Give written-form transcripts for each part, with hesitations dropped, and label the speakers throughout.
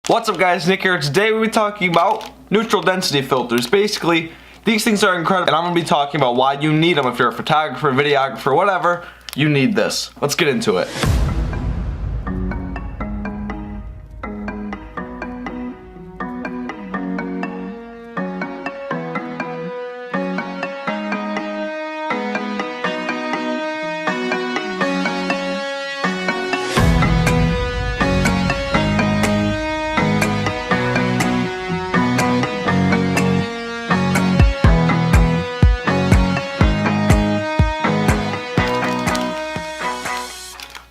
Speaker 1: What's up guys, Nick here. Today we'll be talking about neutral density filters. Basically, these things are incredible and I'm going to be talking about why you need them. If you're a photographer, videographer, whatever, you need this. Let's get into it.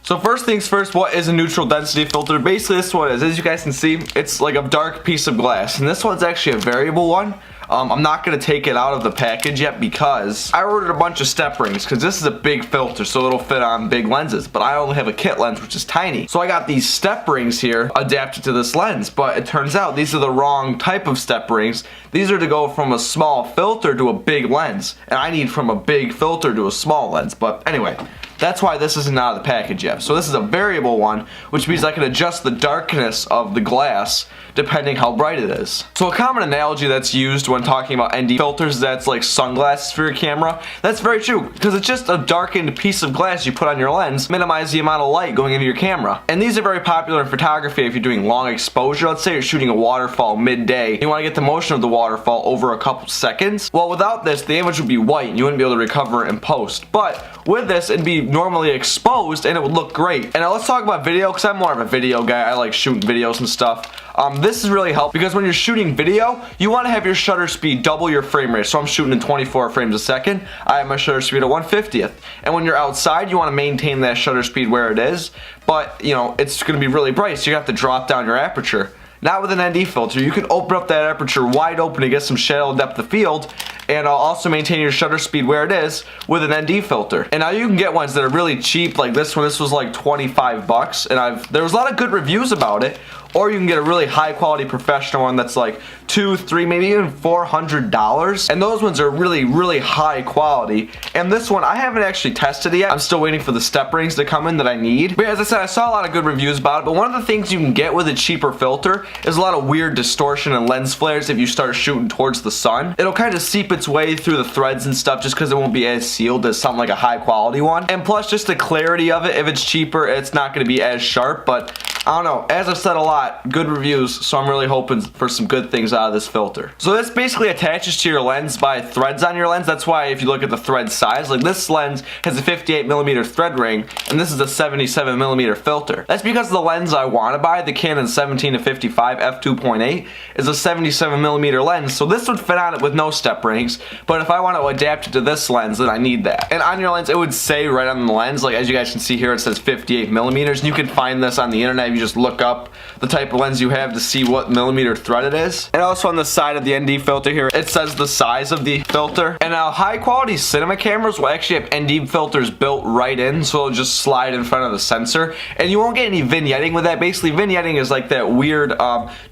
Speaker 1: So first things first, what is a neutral density filter? Basically this is what it is. As you guys can see, it's like a dark piece of glass. And this one's actually a variable one. I'm not going to take it out of the package yet because I ordered a bunch of step rings because this is a big filter, so it'll fit on big lenses. But I only have a kit lens, which is tiny. So I got these step rings here adapted to this lens. But it turns out these are the wrong type of step rings. These are to go from a small filter to a big lens. And I need from a big filter to a small lens. But anyway, that's why this isn't out of the package yet. So this is a variable one, which means I can adjust the darkness of the glass depending how bright it is. So a common analogy that's used when talking about ND filters, that's like sunglasses for your camera. That's very true, because it's just a darkened piece of glass you put on your lens, minimize the amount of light going into your camera. And these are very popular in photography if you're doing long exposure. Let's say you're shooting a waterfall midday. You want to get the motion of the waterfall over a couple seconds. Well, without this, the image would be white and you wouldn't be able to recover it in post. But with this, it'd be normally exposed and it would look great. And now let's talk about video, because I'm more of a video guy. I like shooting videos and stuff. This is really helpful because when you're shooting video, you want to have your shutter speed double your frame rate. So I'm shooting in 24 frames a second. I have my shutter speed at 1/50th. And when you're outside, you want to maintain that shutter speed where it is. But, you know, it's going to be really bright, so you have to drop down your aperture. Not with an ND filter. You can open up that aperture wide open to get some shadow depth of field, and also maintain your shutter speed where it is with an ND filter. And now you can get ones that are really cheap, like this one. This was like 25 bucks, and there was a lot of good reviews about it. Or you can get a really high quality professional one that's like $200, $300, maybe even $400. And those ones are really, really high quality. And this one, I haven't actually tested it yet. I'm still waiting for the step rings to come in that I need. But as I said, I saw a lot of good reviews about it. But one of the things you can get with a cheaper filter is a lot of weird distortion and lens flares if you start shooting towards the sun. It'll kind of seep its way through the threads and stuff just because it won't be as sealed as something like a high quality one. And plus just the clarity of it, if it's cheaper, it's not going to be as sharp. But I don't know, as I've said a lot, good reviews, so I'm really hoping for some good things out of this filter. So this basically attaches to your lens by threads on your lens. That's why if you look at the thread size, like this lens has a 58mm thread ring, and this is a 77mm filter. That's because the lens I want to buy, the Canon 17-55 f2.8, is a 77mm lens, so this would fit on it with no step rings, but if I want to adapt it to this lens, then I need that. And on your lens, it would say right on the lens, like as you guys can see here, it says 58mm, and you can find this on the internet. You just look up the type of lens you have to see what millimeter thread it is. And also on the side of the ND filter here, it says the size of the filter. And now high quality cinema cameras will actually have ND filters built right in, so it'll just slide in front of the sensor. And you won't get any vignetting with that. Basically, vignetting is like that weird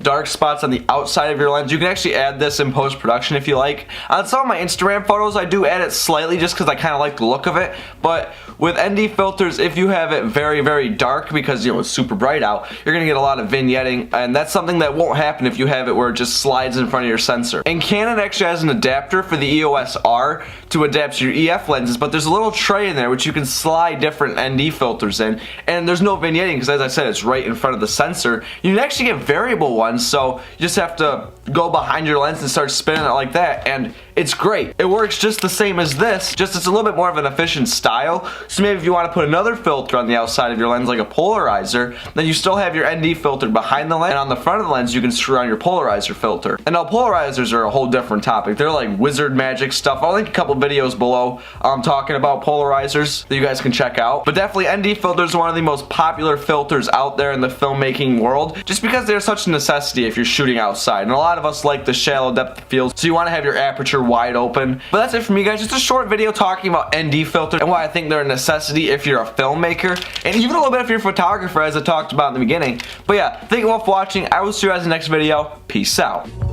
Speaker 1: dark spots on the outside of your lens. You can actually add this in post-production if you like. On some of my Instagram photos, I do add it slightly just because I kind of like the look of it. But with ND filters, if you have it very, very dark because, you know, it's super bright out, you're gonna get a lot of vignetting, and that's something that won't happen if you have it where it just slides in front of your sensor. And Canon actually has an adapter for the EOS R to adapt to your EF lenses, but there's a little tray in there which you can slide different ND filters in, and there's no vignetting because, as I said, it's right in front of the sensor. You can actually get variable ones, so you just have to go behind your lens and start spinning it like that, and it's great. It works just the same as this, just it's a little bit more of an efficient style. So maybe if you want to put another filter on the outside of your lens, like a polarizer, then you still have your ND filter behind the lens, and on the front of the lens you can screw on your polarizer filter. And now polarizers are a whole different topic. They're like wizard magic stuff. I'll link a couple videos below talking about polarizers that you guys can check out. But definitely ND filters are one of the most popular filters out there in the filmmaking world, just because they're such a necessity if you're shooting outside. And a lot of us like the shallow depth of field, so you want to have your aperture wide open. But that's it for me, guys. Just a short video talking about ND filters and why I think they're a necessity if you're a filmmaker, and even a little bit if you're a photographer, as I talked about in the beginning. But yeah, thank you all for watching. I will see you guys in the next video. Peace out.